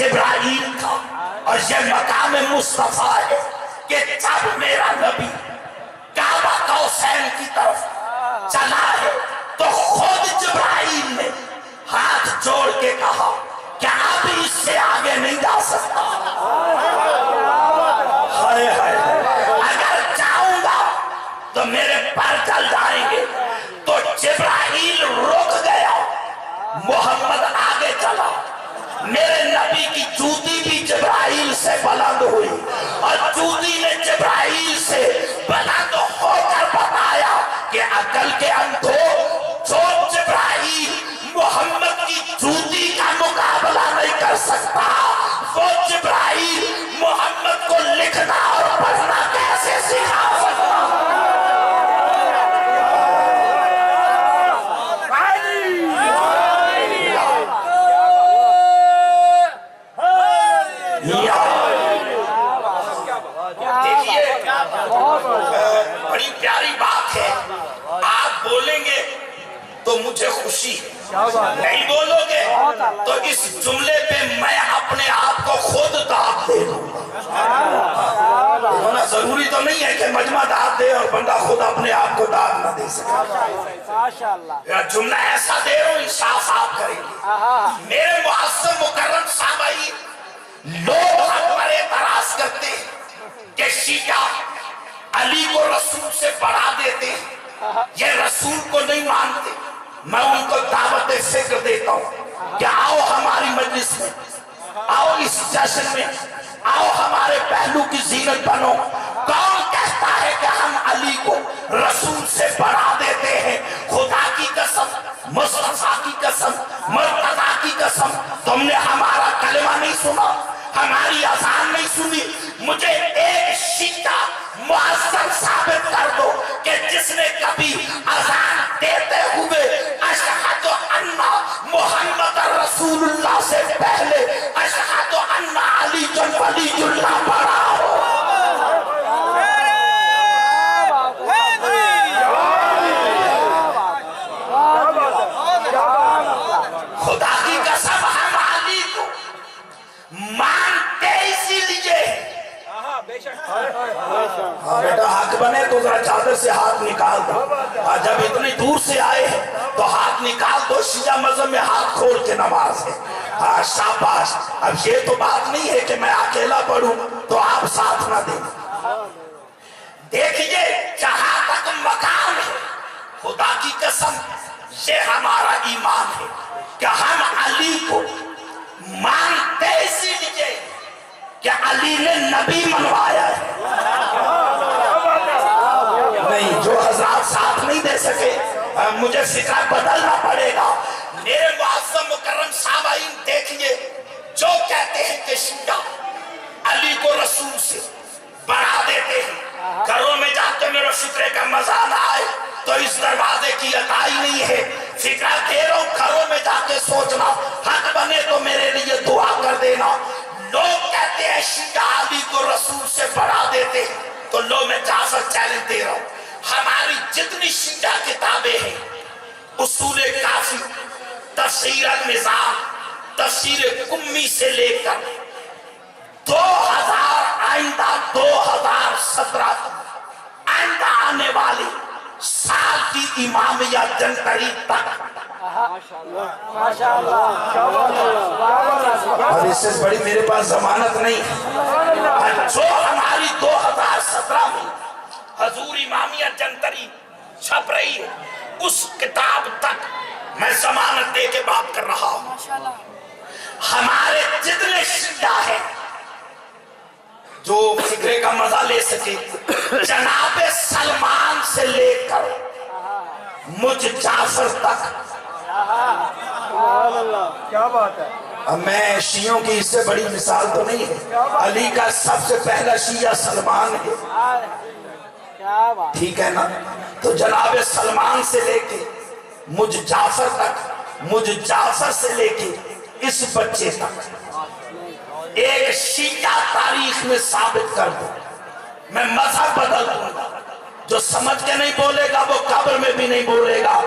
جبرائیل تھا، اور یہ مقام مصطفیٰ ہے کہ جب میرا نبی کعبہ قوسین کی طرف چلا ہے تو خود جبرائیل نے ہاتھ جوڑ کے کہا کہ اب اس سے آگے نہیں جا سکتا، اگر جاؤں گا تو میرے پر جل جائیں گے۔ تو جبرائیل رک گیا، محمد آگے چلا، میرے نبی کی جوتی بھی جبرائیل سے بلند ہوئی، اور جوتی نے جبرائیل سے بلند ہو کر بتایا کہ عقل کے اندھو، جو جبرائیل محمد کی جوتی کا مقابلہ نہیں کر سکتا، وہ جبرائیل محمد کو لکھنا اور پڑھنا کیسے سکھا سکتا؟ بڑی پیاری بات ہے، آپ بولیں گے تو مجھے خوشی ہے، نہیں بولو گے تو اس جملے پہ میں اپنے آپ کو خود داد دے دوں گا۔ ضروری تو نہیں ہے کہ مجمع داد دے اور بندہ خود اپنے آپ کو داد نہ دے سکے۔ جملہ ایسا دے رہا ہوں، انصاف آپ کریں گے۔ میرے معظم مکرم سامعین، لوگ ہم پر اعتراض کرتے ہیں کہ شیعہ علی کو رسول سے بڑھا دیتے ہیں، یہ رسول کو نہیں مانتے۔ میں ان کو دعوت فکر دیتا ہوں کہ آؤ ہماری مجلس میں، آؤ اس جشن میں، آؤ ہمارے پہلو کی زینت بنو۔ کون کہتا ہے کہ ہم علی کو رسول سے بڑھا دیتے ہیں؟ خدا کی قسم، مصطفیٰ کی قسم، مرتضیٰ کی قسم، تم نے ہمارا کلمہ نہیں سنا، ہماری اذان نہیں سنی۔ مجھے ایک شیعہ معظم ثابت کر دو کہ جس نے کبھی اذان دیتے ہوئے اشہد ان محمد رسول اللہ سے پہلے اشہد ان علی ولی اللہ پڑھا ہو۔ خدا کی قسم ہم علی کو مانتے اسی لیے۔ بیٹا حق بنے تو ذرا چادر سے ہاتھ نکال دو، جب اتنی دور سے آئے تو ہاتھ نکال دو۔ شیعہ مذہب میں ہاتھ کھول کے نماز ہے۔ شاباش۔ اب یہ تو بات نہیں ہے کہ میں اکیلا پڑھوں تو آپ ساتھ نہ دیں۔ دیکھیے جہاں تک مقام ہے، خدا کی قسم یہ ہمارا ایمان ہے کہ ہم علی کو مانتے اسی لیے کہ علی نے نبی منوایا ہے۔ نہیں، جو حضرات ساتھ نہیں دے سکے مجھے فکر بدلنا پڑے گا۔ میرے معظم مکرم سامعین دیکھیے، جو کہتے ہیں کہ شیعہ علی کو رسول سے بڑھا دیتے ہیں، گھروں میں جا کے میرے فکرے کا مزہ نہ آئے تو اس دروازے کی عطائی نہیں ہے، فکر دے رہا ہوں، گھروں میں جا کے سوچنا، حق بنے تو میرے لیے دعا کر دینا۔ لوگ کہتے ہیں شیعہ علی کو رسول سے بڑھا دیتے ہیں، تو لو میں جعفر چیلنج دے رہا ہوں، ہماری جتنی شیعہ کتابیں ہیں، اصول کافی، تفسیر النظام، تفسیر کمی سے لے کر 2000 آئندہ 2017 آئندہ آنے والی سال کی امامیہ جنتری تک، اور اس سے بڑی میرے پاس ضمانت نہیں ہے، جو ہماری 2017 میں حضور امامیہ جنتری چھپ رہی ہے، اس کتاب تک میں ضمانت دے کے بات کر رہا ہوں۔ ہمارے جتنے شیعہ ہیں جو فکرے کا مزہ لے سکے، جناب سلمان سے لے کر مجھ جعفر تک، کیا بات ہے۔ اب میں شیعوں کی اس سے بڑی مثال تو نہیں ہے، علی کا سب سے پہلا شیعہ سلمان ہے، ٹھیک ہے نا؟ تو جناب سلمان سے لے کے مجھ جعفر تک، مجھ جعفر سے لے کے اس بچے تک ایک شیعہ تاریخ میں ثابت کر دو، میں مذہب بدل دوں گا۔ جو سمجھ کے نہیں بولے گا وہ قبر میں بھی نہیں بولے گا۔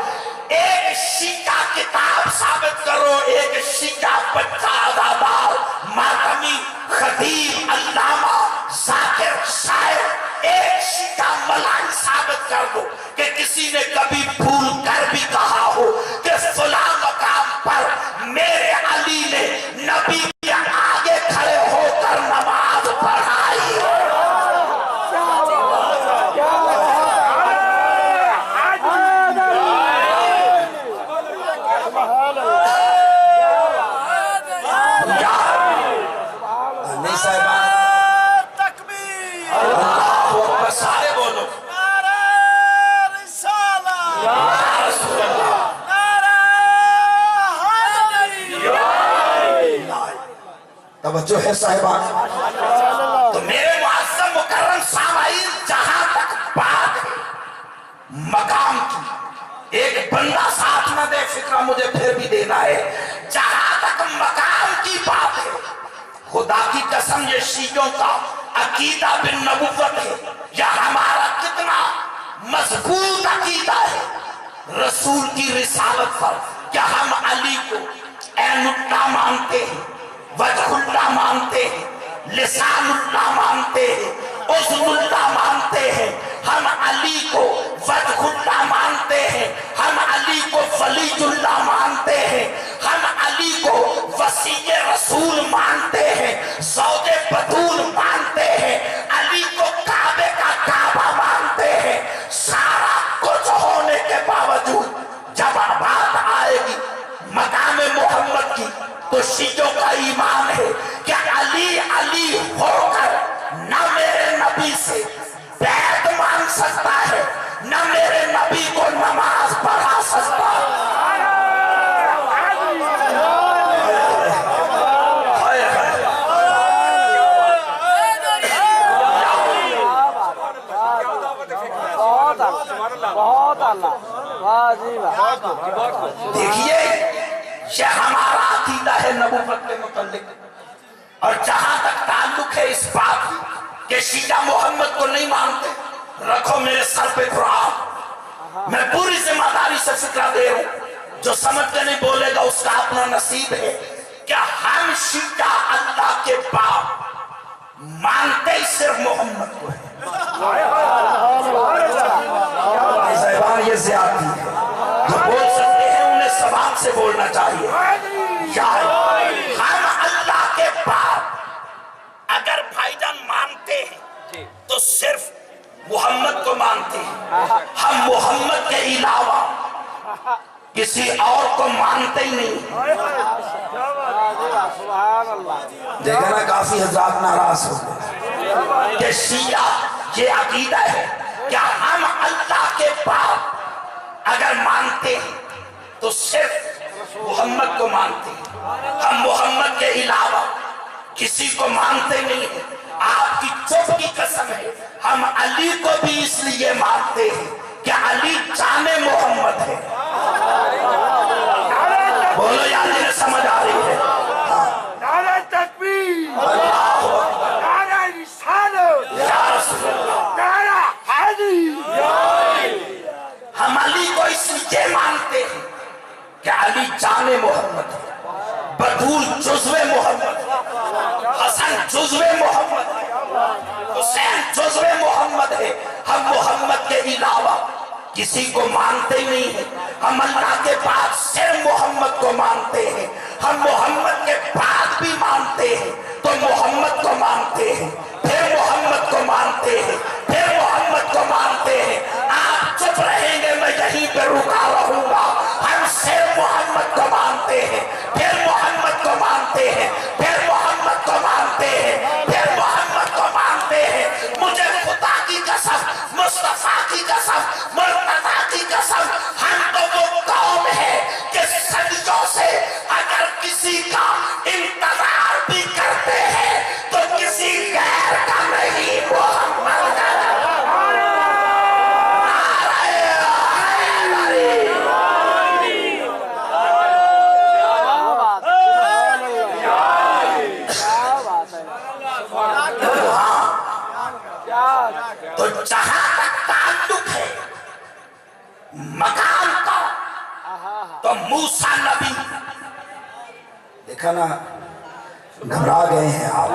ایک شیعہ کتاب ثابت کرو، ایک شیعہ بچہ عزادار میرے علی نے نبی کے آگے کھڑے ہو کر نماز پڑھائی. نہیں صاحبان تکبیر اللہ اکبر سارے بولو. توجہ ہے صاحبان. تو میرے معظم مکرم سامعین جہاں تک بات ہے مقام کی، ایک بندہ ساتھ نہ دے فکرہ مجھے پھر بھی دینا ہے. جہاں تک مقام کی بات ہے خدا کی قسم یہ شیعوں کا عقیدہ بالنبوت ہے. یہ ہمارا کتنا مضبوط عقیدہ ہے رسول کی رسالت پر کہ ہم علی کو عین اللہ مانتے ہیں، وجہ اللہ مانتے ہیں، لسان اللہ مانتے ہیں، اذن اللہ مانتے ہیں. ہم علی کو وجہ اللہ مانتے ہیں، ہم علی کو ولی اللہ مانتے ہیں، ہم علی کو وصی رسول مانتے ہیں، زوج بطول مانتے ہیں، علی کو کعبے کا کعبہ مانتے ہیں. سارا کچھ ہونے کے باوجود جب بات آئے گی مقام محمد کی تو شیعوں کا ایمان ہے کہ علی علی ہو کر نہ میرے نبی سے بیعت مانگ سکتا ہے نہ میرے نبی کو نماز پڑھا سکتا ہے. دیکھیے یہ ہمارا عقیدہ ہے نبوت کے متعلق. اور جہاں تک تعلق ہے اس بات کی کہ شیعہ محمد کو نہیں مانتے، رکھو میرے سر پہ قرآن. میں پوری ذمہ داری سے فکرہ دے رہا ہوں، جو سمجھ کے نہیں بولے گا اس کا اپنا نصیب ہے. کہ ہم شیعہ اللہ کے باپ مانتے ہی صرف محمد کو ہے. صاحبان یہ زیادتی ہے، جو بول سکتے ہیں انہیں زبان سے بولنا چاہیے. ہم اللہ کے باپ اگر بھائی جان مانتے ہیں تو صرف محمد کو مانتے ہیں. ہم محمد کے علاوہ کسی اور کو مانتے ہی نہیں. دیکھا نا کافی حضرات ناراض ہو گئے کہ شیعہ یہ عقیدہ ہے کہ ہم اللہ کے باپ اگر مانتے ہیں تو صرف محمد کو مانتے ہیں، ہم محمد کے علاوہ کسی کو مانتے نہیں ہیں. آپ کی چپ کی قسم ہے ہم علی کو بھی اس لیے مانتے ہیں کہ علی جان محمد ہے. بولو یا نہیں سمجھ آ رہی ہے؟ نعرہ تکبیر، اللہ اکبر، نعرہ رسالت، یا رسول اللہ، نعرہ حیدری. ہم علی کو اس لیے مانتے ہیں کہ علی جان محمد ہے، بطول جزو محمد، حسن جزو محمد، حسین جزو محمد ہے. ہم محمد کے علاوہ کسی کو مانتے نہیں ہیں. ہم اللہ کے بعد صرف محمد کو مانتے ہیں. ہم محمد کے بعد بھی مانتے ہیں تو محمد کو مانتے ہیں، پھر محمد کو مانتے ہیں، پھر محمد کو مانتے ہیں. آپ چپ رہیں گے میں یہیں پہ رکا رہوں گا. ہم صرف محمد کو مانتے ہیں، پھر محمد کو مانتے ہیں، پھر محمد کو مانتے ہیں، پھر محمد کو مانتے ہیں. مجھے خدا کی قسم، مصطفیٰ کی قسم، مرتضیٰ کی قسم، ہم تو وہ قوم ہے کہ صدیوں سے اگر کسی کا انتظار بھی کرتے ہیں تو کسی غیر کا نہیں، محمد کا. تو جہاں تک تعلق ہے مقام کا تو موسیٰ نبی، دیکھا نا گھبرا گئے ہیں آپ.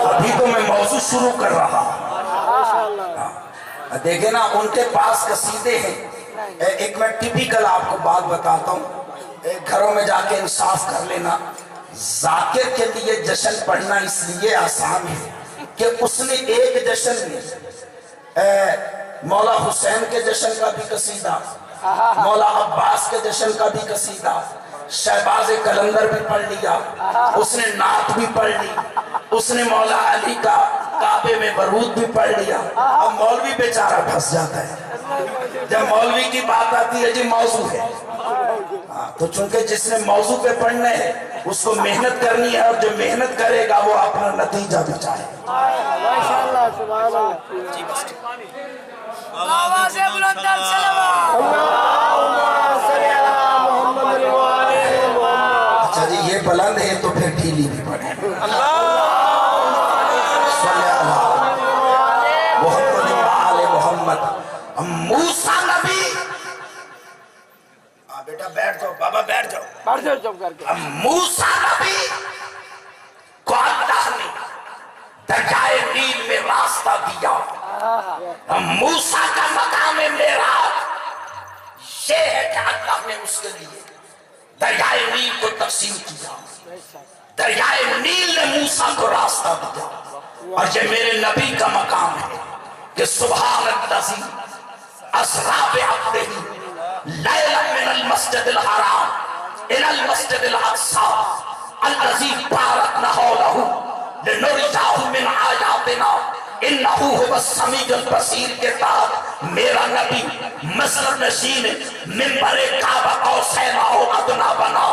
ابھی تو میں موضوع شروع کر رہا ہوں. دیکھیں نا ان کے پاس قصیدے ہیں. ایک میں ٹیپیکل آپ کو بات بتاتا ہوں. گھروں میں جا کے انصاف کر لینا. ذاکر کے لیے جشن پڑھنا اس لیے آسان ہے کہ اس نے ایک جشن میں مولا حسین کے جشن کا بھی قصیدہ، مولا عباس کے جشن کا بھی قصیدہ، شہباز کلندر بھی پڑھ لیا، اس نے نعت بھی پڑھ لی، اس نے مولا علی کا کعبے میں برود بھی پڑھ لیا. اب مولوی بیچارہ پھنس جاتا ہے جب مولوی کی بات آتی ہے جی موضوع ہے. تو چونکہ جس نے موضوع پہ پڑھنا ہے اس کو محنت کرنی ہے، اور جو محنت کرے گا وہ اپنا نتیجہ بھی چاہے. ماشاءاللہ سبحان اللہ. آواز بلند السلام. اچھا جی یہ بلند ہے تو پھر ڈھیلی بھی پڑھیں. صلی اللہ محمد وآل محمد. موسیٰ نبی، بیٹا بیٹھ جاؤ، بابا بیٹھ جاؤ. بیٹھ جاؤ چپ کر کے. موسیٰ نبی کو اللہ نے دریائے نیل میں راستہ دیا. موسیٰ کا مقام معراج یہ ہے کہ اللہ نے اس کے لیے دریائے نیل کو تقسیم کیا. دریائے نیل نے موسیٰ کو راستہ دیا. اور یہ میرے نبی کا مقام ہے کہ سبحان الذی اسریٰ بعبدہ لیلا من المسجد الحرام الى المسجد الاقصى الذی بارکنا حولہ لنرجعہ من آیاتنا انہو هو السمیع البصیر کے تحت میرا نبی مسجد نشین منبر کعبہ قوسین او ادنیٰ بنا.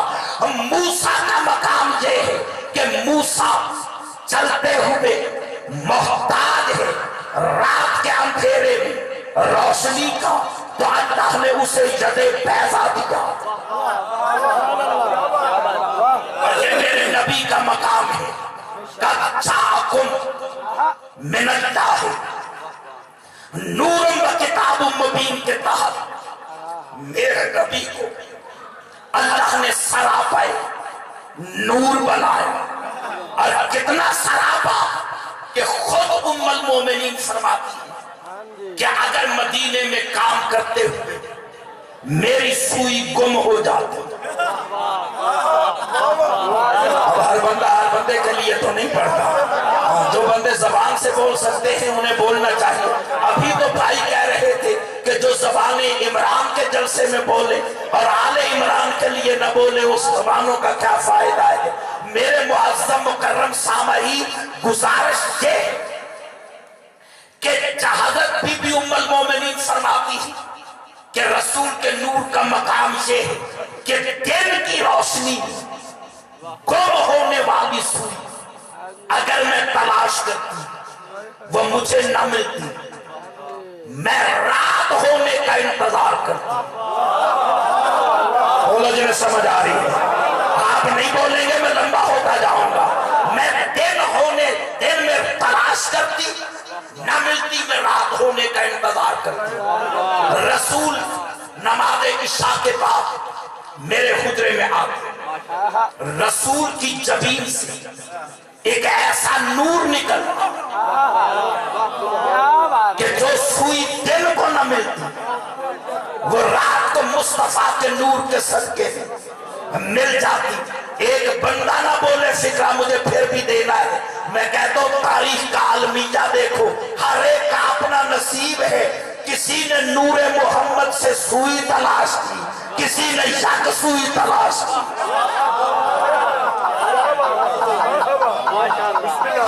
موسیٰ کا مقام یہ ہے کہ موسیٰ چلتے ہوئے محتاج ہے رات کے اندھیرے میں روشنی کا، تو اللہ نے اسے ید بیضا دیا. اور یہ میرے نبی کا مقام ہے قد جاءکم من اللہ نور و کتاب مبین کے تحت میرے نبی کو اللہ نے سراپا نور بنایا. اور کتنا سراپا کہ خود ام المومنین فرماتی ہے کہ اگر مدینے میں کام کرتے ہوئے میری سوئی گم ہو جاتی. اب ہر بندے کے لیے تو نہیں پڑھتا، جو بندے زبان سے بول سکتے ہیں انہیں بولنا چاہیے. ابھی تو بھائی کہہ رہے تھے کہ جو زبانیں عمران کے جلسے میں بولے اور آل عمران کے لیے نہ بولے اس زبانوں کا کیا فائدہ ہے. میرے معظم مکرم سامعین گزارش یہ کہ حضرت بی بی ام المومنین فرماتی ہے کہ رسول کے نور کا مقام یہ ہے کہ دن کی روشنی گم ہونے والی سوئی اگر میں تلاش کرتی وہ مجھے نہ ملتی، میں رات ہونے کا انتظار کرتی. بولو جنہیں سمجھ آ رہی ہے. آپ نہیں بولیں گے میں لمبا ہوتا جاؤں گا. میں دن میں تلاش کرتی نہ ملتی، میں رات ہونے کا انتظار کرتی. رسول نماز عشاء کے بعد میرے حجرے میں آتے. رسول کی جبین سے ایک ایسا نور نکلتا کہ جو سوئی دل کو نہ ملتی وہ رات کو مصطفیٰ کے نور کے صدقے مل جاتی. ایک بندہ نہ بولے فکرہ مجھے پھر بھی دینا ہے. میں کہتا ہوں تاریخ کا عالمیہ دیکھو، ہر ایک کا اپنا نصیب ہے. کسی نے نور محمد سے سوئی تلاش کی، کسی نے یک سوئی تلاش کی.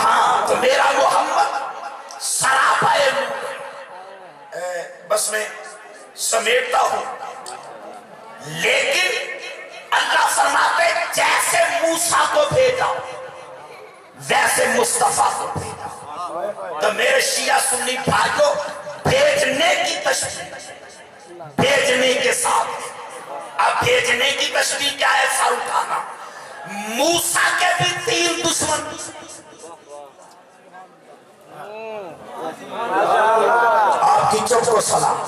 ہاں تو میرا محمد سراپائے بس میں سمیٹتا ہوں. لیکن اللہ فرماتے جیسے موسیٰ کو بھیجا ویسے مصطفیٰ کو بھیجا. تو میرے شیعہ سنی بھائیوں بھیجنے کی تشبیہ بھیجنے کے ساتھ، اب بھیجنے کی تشبیہ کیا ہے؟ سر اٹھانا. موسیٰ کے بھی 3 دشمن، آپ کی چپ کو سلام.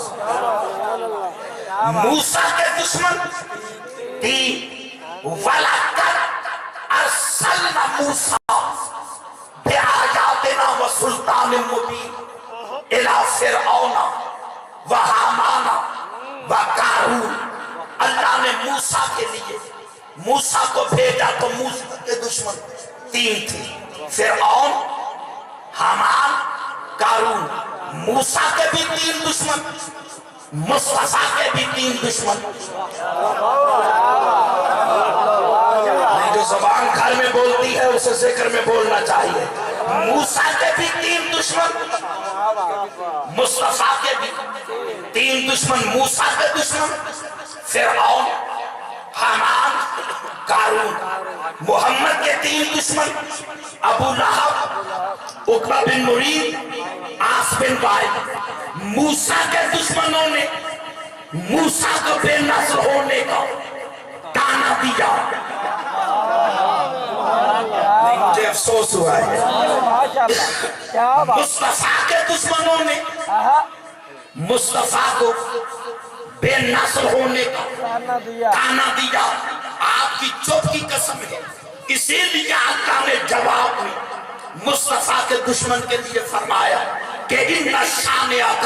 موسیٰ کے دشمن 3. وَلَقَدْ أَرْسَلْنَا مُوسَىٰ بِآيَاتِنَا وَسُلْطَانٍ مُّبِينٍ إِلَىٰ فِرْعَوْنَ وَحَامَانَ وَقَارُونَ. اللہ نے موسیٰ کے لیے موسیٰ کو بھیجا تو موسیٰ کے دشمن 3 تھے، فرعون، حامان، قارون۔ موسیٰ کے بھی 3 دشمن، مصطفیٰ کے بھی 3 دشمن۔ جو زبان گھر میں بولتی ہے اسے ذکر میں بولنا چاہیے۔ موسیٰ کے بھی 3 دشمن، مصطفیٰ کے بھی 3 دشمن۔ موسیٰ کے دشمن فرعون، حامان، قارون۔ محمد کے 3 دشمن، ابو لہب، عقبہ بن معیط، عاص بن وائل۔ موسیٰ کے دشمنوں نے موسیٰ کو بے نسل ہونے کا تانا دیا۔ مجھے افسوس ہوا ہے، مصطفیٰ کے دشمنوں نے مصطفیٰ کو بے نسل ہونے کا تانا دیا۔ آپ کی چپ کی قسم ہے، اسی لیے اللہ نے جواب میں مصطفیٰ کے دشمن کے لیے فرمایا کہ ان شانئک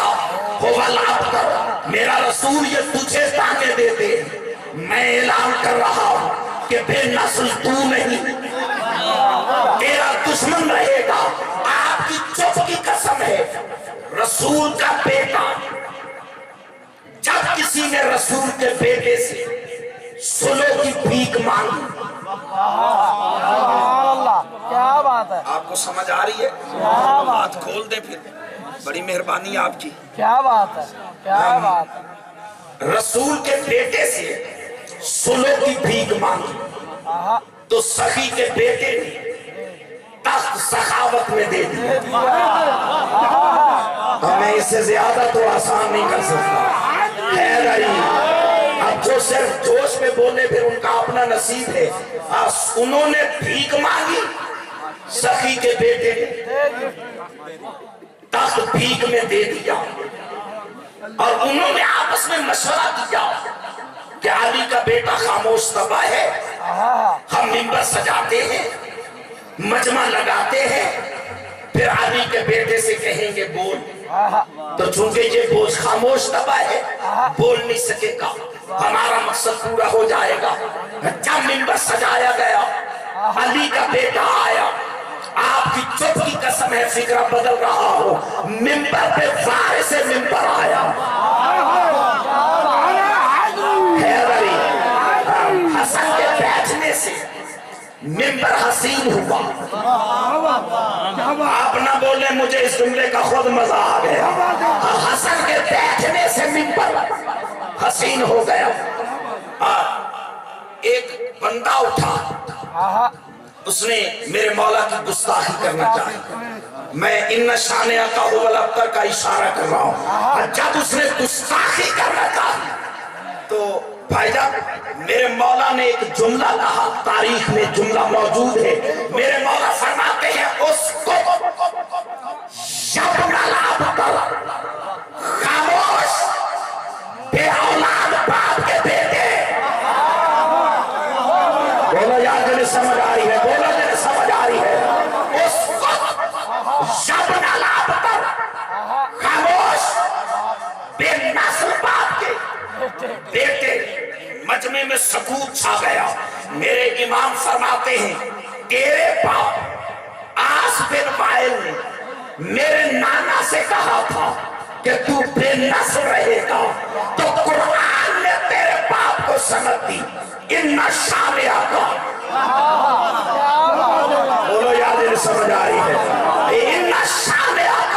ھو الابتر، میرا رسول یہ تجھے تانے دیتے ہیں۔ میں اعلان کر رہا ہوں کہ بے نسل تو نہیں، تیرا دشمن رہے گا۔ آپ کی چپ کی قسم ہے، رسول کا بیٹا، جب کسی نے رسول کے بیٹے سے سلو کی بھیک مانگی، کیا بات ہے، آپ کو سمجھ آ رہی ہے؟ بات کھول دے پھر، بڑی مہربانی آپ کی۔ کیا بات ہے، کیا بات ہے۔ رسول کے بیٹے سے سلو کی بھیک مانگی تو سخی کے بیٹے نے تخت سخاوت میں دے دیا۔ ہمیں اس سے زیادہ تو آسان نہیں کر سکتا۔ خیر علی، اب جو صرف جوش میں بولے پھر ان کا اپنا نصیب ہے۔ انہوں نے بھیک مانگی، سخی کے بیٹے نے تخت بھیک میں دے دیا، اور انہوں نے آپس میں مشورہ کیا کہ علی کا بیٹا خاموش تباہ ہے، ہم منبر سجاتے ہیں، مجمع لگاتے ہیں، پھر علی کے بیٹے سے کہیں گے بول، تو چونکہ یہ بوجھ خاموش تباہ ہے بول نہیں سکے گا، ہمارا مقصد پورا ہو جائے گا۔ جب منبر سجایا گیا، علی کا بیٹا آیا، آپ کی چپ کی قسم ہے فکرہ بدل رہا ہو، منبر پہ وارث سے منبر آیا۔ خیر علی، حسن کے بیٹھنے سے منبر حسین ہوا۔ آپ نہ بولیں، مجھے اس جملے کا خود مزہ آ گیا۔ حسن کے بیٹھنے سے منبر حسین ہو گیا۔ ایک بندہ اٹھا، اس نے میرے مولا کی گستاخی کرنا چاہی، میں ان شانئک ھو الابتر کا اشارہ کر رہا ہوں۔ جب اس نے گستاخی کرنا چاہی تو بھائی جان میرے مولا نے ایک جملہ کہا، تاریخ میں جملہ موجود ہے۔ میرے مولا فرماتے ہیں اس کو یبن الابتر، خاموش بے اولاد باپ کے بیٹے۔ بولو یار جنہیں سمجھ آ رہی ہے، بولو جنہیں سمجھ آ رہی ہے۔ اس کو یبن الابتر، خاموش بے نسل باپ کے بیٹے۔ مجمع میں سکوت چھا گیا۔ میرے امام فرماتے ہیں تیرے باپ عاص بن وائل نے میرے نانا سے کہا تھا کہ تو بے نسل رہے گا، تو قرآن نے تیرے باپ کو سند دی، ان شانئک، بولو یاد انہیں سمجھ آ رہی ہے، ان شانئک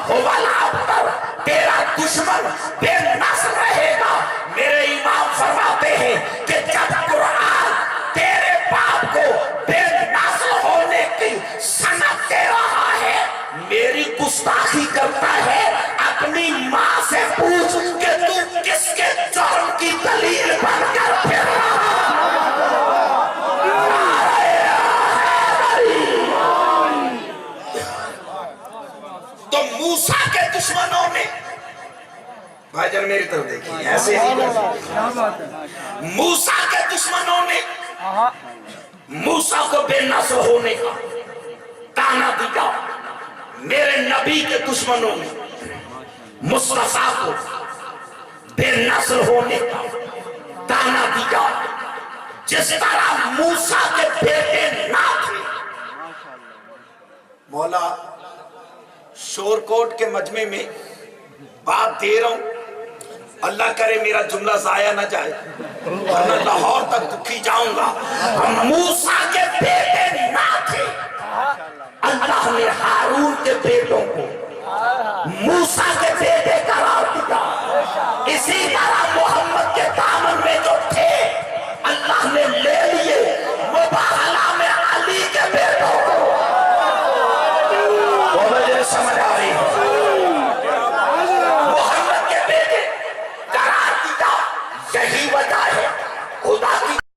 ھو الابتر، تیرا دشمن بے نسل رہے گا۔ میرے امام فرماتے ہیں کہ جب قرآن تیرے باپ کو بے نسل ہونے کی سند دے رہا ہے، میری گستاخی کرتا ہے، اپنی ماں سے پوچھ کہ تو کس کے جرم کی دلیل بن کر پھر رہا۔ تو موسیٰ کے دشمنوں نے، بھائی جان میری طرف دیکھیں، ایسے ہی موسیٰ کے دشمنوں نے موسیٰ کو بے نسل ہونے کا تانا دیا۔ میرے نبی کے دشمنوں نے مصطفیٰ کو بے نسل ہونے کا تانا دیا۔ جس طرح موسیٰ کے بیٹے نہ تھے. مولا شور کوٹ کے مجمع میں بات دے رہا ہوں، اللہ کرے میرا جملہ ضائع نہ جائے ورنہ لاہور تک دکھی جاؤں گا. موسیٰ کے بیٹے نہ تھے، اللہ نے ہارون کے بیٹوں کو موسیٰ کے بیٹے قرار